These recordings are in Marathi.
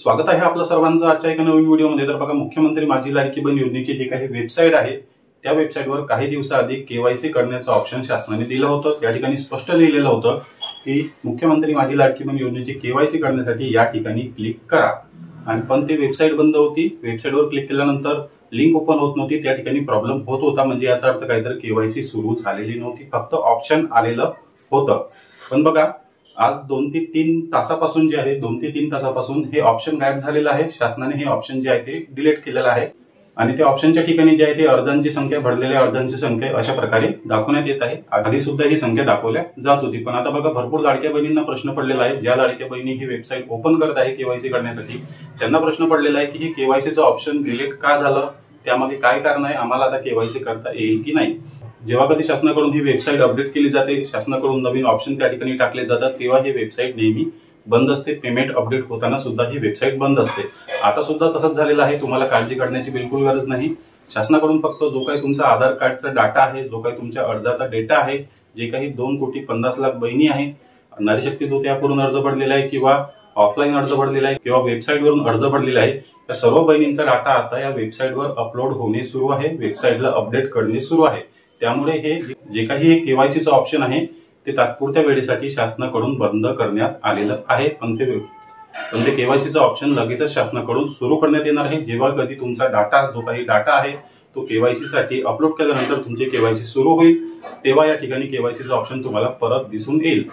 स्वागत आहे आपल्या सर्वांचं आजच्या एका नवीन व्हिडिओमध्ये। तर बघा, मुख्यमंत्री माझी लाडकी बहीण योजनेची जी काही वेबसाईट आहे त्या वेबसाईटवर काही दिवसाआधी केवायसी करण्याचं ऑप्शन शासनाने दिलं होतं। या ठिकाणी स्पष्ट लिहिलेलं होतं की मुख्यमंत्री माझी लाडकी बहीण योजनेची केवायसी करण्यासाठी या ठिकाणी क्लिक करा। आणि पण ती वेबसाईट बंद होती। वेबसाईटवर क्लिक केल्यानंतर लिंक ओपन होत नव्हती, त्या ठिकाणी प्रॉब्लेम होत होता। म्हणजे याचा अर्थ काहीतरी केवायसी सुरू झालेली नव्हती, फक्त ऑप्शन आलेलं होतं। पण बघा, आज 2 ते 3 तासापासून जे आहे 2 ते 3 तासापासून हे ऑप्शन गायब झालेलं आहे। शासनाने हे ऑप्शन जे आहे ते डिलीट केलेलं आहे आणि त्या ऑप्शनच्या ठिकाणी जे आहे ते अर्जांची संख्या, भरलेल्या अर्जांची संख्या अशा प्रकारे दाखवण्यात येत आहे। आधी सुद्धा ही संख्या दाखवल्या जात होती, पण आता बघा भरपूर लाडक्या बहिणींना प्रश्न पडलेला आहे। ज्या लाडक्या बहिणी ही वेबसाईट ओपन करत आहे केवायसी करण्यासाठी, त्यांना प्रश्न पडलेला आहे की हे केवायसीचं ऑप्शन डिलीट का झालं, त्यामध्ये काय कारण आहे, आम्हाला आता केवायसी करता येईल की नाही। जेव्हा कधी शासनाकडून ही वेबसाईट अपडेट केली जाते, शासनाकडून नवीन ऑप्शन त्या ठिकाणी टाकले जातात, तेव्हा ही वेबसाईट नेहमी बंद असते। पेमेंट अपडेट होताना सुद्धा ही वेबसाईट बंद असते। आता सुद्धा तसंच झालेलं आहे। तुम्हाला काळजी करण्याची बिलकुल गरज नाही। शासनाकडून फक्त जो काही तुमचा आधार कार्डचा डाटा आहे, जो काही तुमच्या अर्जाचा डेटा आहे, जे काही 2,50,00,000 बहिणी आहेत, नारी शक्ती दूत ॲपवरून अर्ज भरलेला आहे किंवा ऑफलाईन अर्ज भरलेला आहे किंवा वेबसाईटवरून अर्ज भरलेला आहे, त्या सर्व बहिणींचा डाटा आता या वेबसाईटवर अपलोड होणे सुरू आहे, वेबसाईटला अपडेट करणे सुरू आहे। त्यामुळे हे जे काही केवायसीचं ऑप्शन आहे ते तात्पुरत्या वेळेसाठी शासनाकडून बंद करण्यात आलेलं आहे। पण ते केवायसीचं ऑप्शन लगेचच शासनाकडून सुरू करण्यात येणार आहे। जेव्हा कधी तुमचा डाटा, जो काही डाटा आहे तो केवायसी साठी अपलोड केल्यानंतर तुमची केवायसी सुरू होईल, तेव्हा या ठिकाणी केवायसीचं ऑप्शन तुम्हाला परत दिसून येईल।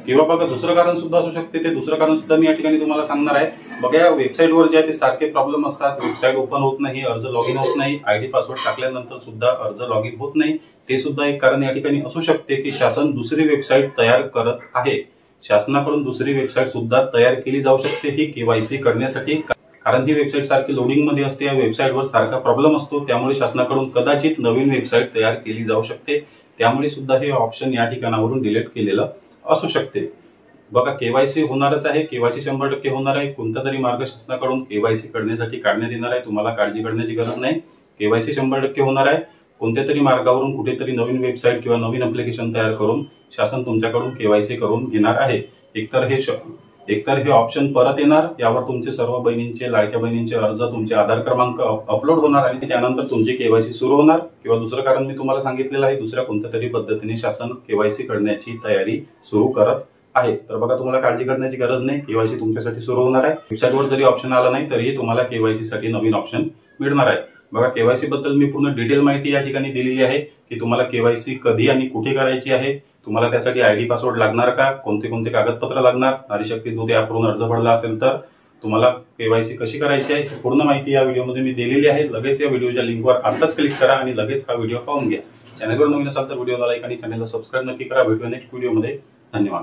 किंवा बघा, दुसरं कारण सुद्धा असू शकते, ते दुसरं कारण सुद्धा मी या ठिकाणी तुम्हाला सांगणार आहे। बघा, या वेबसाईटवर जे आहे ते सारखे प्रॉब्लेम असतात। वेबसाईट ओपन होत नाही, अर्ज लॉग इन होत नाही, आयडी पासवर्ड टाकल्यानंतर सुद्धा अर्ज लॉग इन होत नाही। ते सुद्धा एक कारण या ठिकाणी असू शकते की शासन दुसरी वेबसाईट तयार करत आहे। शासनाकडून दुसरी वेबसाईट सुद्धा तयार केली जाऊ शकते ही केवायसी करण्यासाठी, कारण ही वेबसाईट सारखी लोडिंग मध्ये असते। या वेबसाईटवर सारखा प्रॉब्लेम असतो, त्यामुळे शासनाकडून कदाचित नवीन वेबसाईट तयार केली जाऊ शकते। त्यामुळे सुद्धा हे ऑप्शन या ठिकाणावरून डिलीट केलेलं असू शकते। बघा, केवायसी होणारच आहे, केवायसी 100% होणार आहे। कोणता तरी मार्ग शासनाकडून केवायसी करण्यासाठी काढण्यात येणार आहे, तुम्हाला काळजी करण्याची गरज नाही। केवायसी 100% होणार आहे। कोणत्या तरी मार्गावरून कुठेतरी नवीन वेबसाईट किंवा नवीन ऍप्लिकेशन तयार करून शासन तुमच्याकडून केवायसी करून घेणार आहे। एकतर हे ऑप्शन परत येणार, यावर तुमचे सर्व बहिणींचे, लाडक्या बहिणींचे अर्ज, तुमचे आधार क्रमांक अपलोड होणार आणि त्यानंतर तुमची केवायसी सुरू होणार, किंवा दुसरं कारण मी तुम्हाला सांगितलेलं आहे, दुसऱ्या कोणत्या तरी पद्धतीने शासन केवायसी करण्याची तयारी सुरू करत आहे। तर बघा, तुम्हाला काळजी करण्याची गरज नाही, केवायसी तुमच्यासाठी सुरू होणार आहे। वेबसाईटवर जरी ऑप्शन आला नाही तरीही तुम्हाला केवायसी साठी नवीन ऑप्शन मिळणार आहे। बघा, केवायसी बद्दल मी पूर्ण डिटेल माहिती या ठिकाणी दिलेली आहे की तुम्हाला केवायसी कधी आणि कुठे करायची आहे, तुम्हाला त्यासाठी आयडी पासवर्ड लागणार का, कोणते कोणते कागदपत्र लागणार, नारी शक्ती दूत ॲपवरून अर्ज भरला असेल तर तुम्हाला केवायसी कशी करायची आहे, पूर्ण माहिती या व्हिडिओमध्ये मी दिलेली आहे। लगेच या व्हिडिओच्या लिंकवर आताच क्लिक करा आणि लगेच हा व्हिडिओ पाहून घ्या। चॅनलवर नवीन असाल तर व्हिडिओला लाईक आणि चॅनलला सबस्क्राईब नक्की करा। भेटूया नेक्स्ट व्हिडिओमध्ये। धन्यवाद।